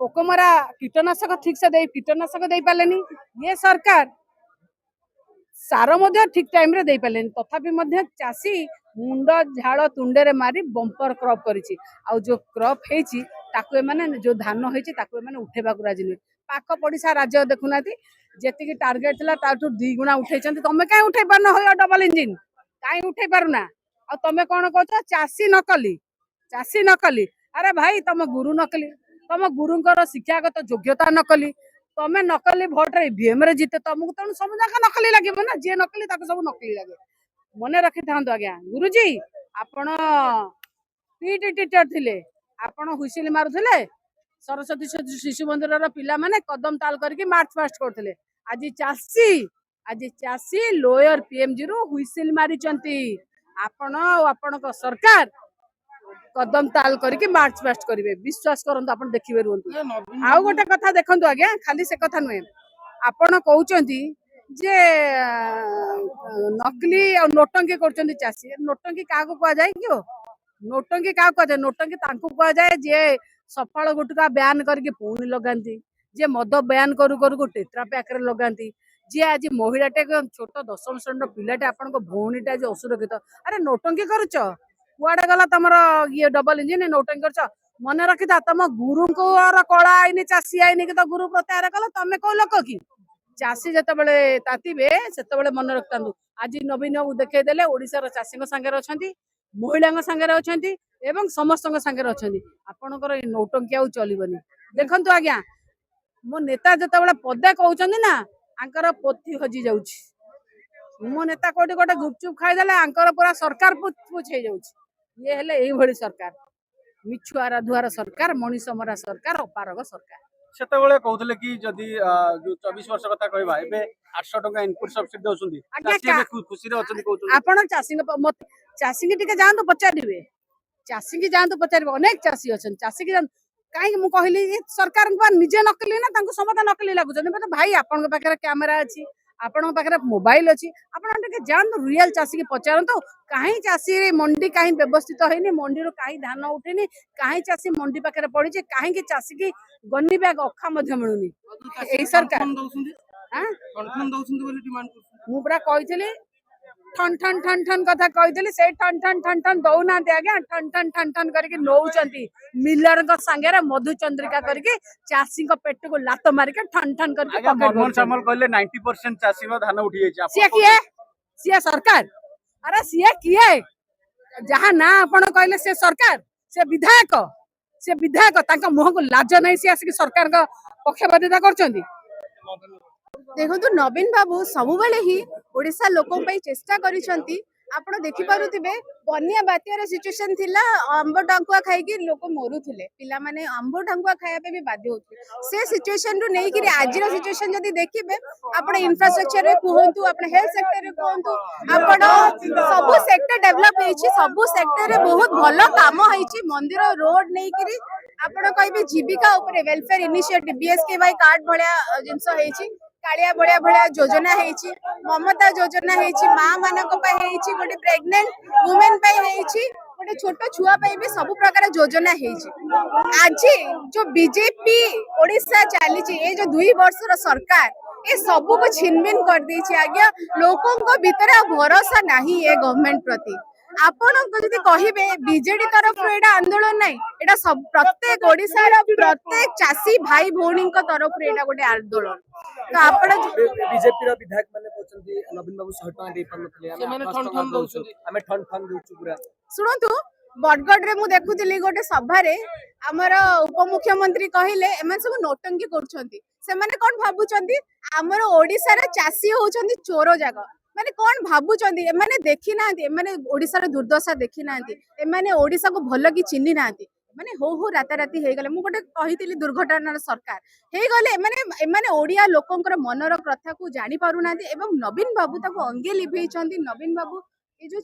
पोकमरा कीटनाशक ठीक से कीटनाशक दे पारे ये सरकार सार ठीक टाइम रे दे पारे तथापि चाषी मुंड झाड़ तुंडे मारी बंपर क्रॉप करी जो क्रॉप है माने जो धान होने उठेबा राजी नुहे पाख पड़िशा राज्य देखुना जी टार्गेट था 2 गुणा उठे तुम कहीं उठे पार हो डबल इंजिन कहीं उठे पारुना आ तुम कौन कह चाषी नकली अरे भाई तुम गुरु नकली तुम गुरुंकर शिक्षागत योग्यता नकली तुम नकली भोट रे ईवीएम रे जीते तुमको तेणु सब जगह नकली लगे ना जी नकली सब नकली लगे मन रखी था आज्ञा गुरुजी आपण पीटी टीचर थिले आपण हुइसिल मारुथिले सरस्वती शिशु मंदिर पिला माने कदम ताल करके मार्च पास्ट करथिले आज चाषी लोयर पीएमजी रु हुइसिल मारी आपण आपण सरकार कदम ताल करके मार्च पास्ट करेंगे विश्वास करंतु आपण देखिबे रुहंतु आउ गोटे कथा देखंतु आज्ञा खाली से कथा नुहे आपण कहउचंती जे नकली और नोटंकी करचंती चाषी नोटंकी काको कह जाय कियो नोटंकी काको कह जाय नोटंकी तांको कह जाय जे सफल गुटका बयान करके पुणी लगांती जे मद बयान करू करू टेट्रा पैक रे लगांती जी आज महिलाटे छोट 10वीं श्रेणी पिलाटे आपण भौणीटा आज असुरक्षित अरे नोटंकी करुच कुआडे गला तुम ये डबल इंजिन नोटंकी कर मन रखी था तुम गुरु को कला आईनी चाषी आईनी कि तो गुरु प्रत्याहार कल तुम कौ लोक कि चाषी जिते तातीबे से मन रखता आज नवीन बाबू देखईदे ओडार चाषी सांगे अच्छा महिला सांगे अच्छा समस्त सांगे अच्छा आपणकर नौटंकी आ चलनी देखु आज्ञा मो नेता जिते पदे कहते ना आंकर पोथी हजि जाउछि मो नेता कोटी गोटे गुपचुप खाईदे आंकर पूरा सरकार पुछ हो ये हेले एई भली सरकार मिछुआरा धुआर सरकार मनीष मरा सरकार अपारग सरकार सेतबेले कहउतले कि जदी जो 24 वर्ष कथा कहबा एबे 800 टका इनपुट सब्सिडी दोसुंदी चासी एबे खुशी रे अछन कहउतले आपण चासी के टिके जानतो पचारिबे चासी के जानतो पचारिबे अनेक चासी अछन चासी के कहीं मु कहली सरकार निजे नकली ना तांको समता नकली लागुछन भाई आपण के पाखरे कैमरा अछि आपण पाखे मोबाइल अच्छी आपड़ जानतु रियल चाषी की पचारतु कहीं चाषी मंडी कहीं व्यवस्थित होनी मंडी कहीं धान उठेनी कहीं चाषी मंडी पाखे पड़ी कहीं चाषी की गनी बैग अखा मिलूनी सरकार मुझे कही ठन ठन ठन ठन कथा कही से ठन ठन ठन ठन दौना आज्ञा ठन ठन ठन ठन करके नौचंती मिलर सांगे मधुचंद्रिका करके चाषी पेट को लात मारिके ठन ठन करके मनमोहन सामल कहले 90% चाषी धान उठी जाय सी किए सी सरकार अरे सी किए जहाँ ना आपण कहले से सरकार से विधायक तांका मुह को लाज नहीं सी आसिक सरकार का पक्षपातिता करचंती देखो नवीन बाबू सब ही ओडिशा लोकों पे चेष्टा करिसंती आपण देखि पारुथिबे बन्या बात्यार सिचुएशन थिला आंब टांकुआ खाइकी लोक मरुथिले पिला माने आंब टांकुआ खाया पे भी बाध्य होथि से सिचुएशन रु नेई कि आजिर सिचुएशन जदी देखिबे आपण इंफ्रास्ट्रक्चर रे कहंतु आपण हेल्थ सेक्टर रे कहंतु आपण सब सेक्टर डेवलप हेछि सब सेक्टर रे बहुत भलो काम हेछि मंदिर रोड नेई कि आपण कहबे जीविका ऊपर वेलफेयर इनिशिएटिव बीएसकेवाई कार्ड भलिया जिंस हेछि कालिया बड़िया बड़िया योजना हेछि ममता योजना हेछि मां मानक पे हेछि गोटे प्रेग्नेंट वुमेन पे हेछि गोटे छोट छुआ पे भी सब प्रकार योजना हेछि आज जो बीजेपी ओडिशा चली ये जो 2 वर्ष सरकार ये सब को छिनबिन कर दी आज्ञा लोकों भीतर भरोसा नहीं ये गवर्नमेंट प्रति आपण जदि कहिबे बीजेडी तरफ एटा आंदोलन नहीं एटा सब प्रत्येक ओडिसा रा प्रत्येक चासी भाई भौणी तरफ एटा गोटे आंदोलन तो आपण बीजेपी रा विधायक माने कहउछंती नवीन बाबू 100 टका दे पारनथले हमें ठन ठन दउछु पूरा सुनंतु बडगड रे मु देखुतिली गोटे सभा रे हमर उपमुख्यमंत्री कहिले एमन सब नोटंकी करछंती से माने कोन भाबुचंती हमर ओडिसा रा चासी होचंती चोरो जागा माने कोन भाबुचंती एमाने देखि नांती एमाने ओडिसा रा दुर्दशा देखि नांती एमाने ओडिसा को भलो की चिन्हि नांती माने हो राताराती हे गले मु गोटे कहितिली दुर्घटना सरकार हे गले एमाने ओडिया लोकंकर मनर कथा को जानि पारु नांती एवं नवीन बाबू ताको अंगे लिभेइचंती नवीन बाबू ये जो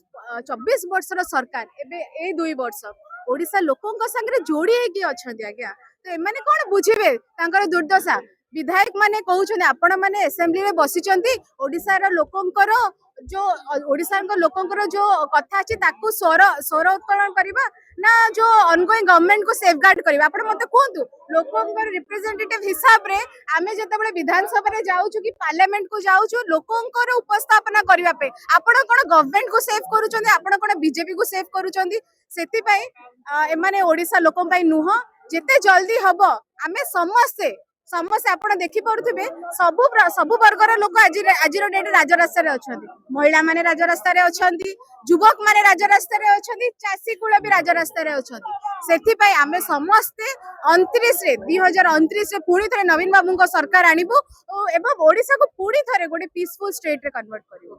24 वर्षर सरकार एबे ए 2 वर्ष ओडिसा लोकंक संगे जोड़ी हेकि अछंती आज्ञा तो एमाने कोन बुझिबे तांकर दुर्दशा विधायक माने कहउछन आपण माने असेंबली रे बसिचंती ओडिसा रो लोकंकर जो ओडिशा लोकंकर जो कथा अछि ताकू स्वर उत्तोलन करबा ना जो ऑनगोइंग गवर्नमेंट को सेफगार्ड करबा आपण मते कहंतु लोकंकर रिप्रेजेंटेटिव हिसाब रे आमे जतबेले विधानसभा रे जाउछु कि पार्लियामेंट को जाउछु लोकंकर उपस्थापना करबा पे आपण कोन गवर्नमेंट को सेफ करूचंदी आपण कोन बीजेपी को सेफ करूचंदी सेति पई एमाने ओडिशा लोकं पई नुह जेते जल्दी हबो आमे समस्ते समस्या आपण देखि परुथिबे सबु वर्गर लोक आज डेट राजरास्ता रे अछंती महिला माने राजरास्ता रे अछंती युवक माने राजरास्ता रे अछंती चासी कुल भी राजरास्ता रे अछंती सेति पई आमे समस्ते 29 रे 2029 रे पुणी थरे नवीन बाबू को सरकार आनिबु एवं ओडिसा को पुणी थरे गोटे पीसफुल स्टेट रे कन्वर्ट करिबु।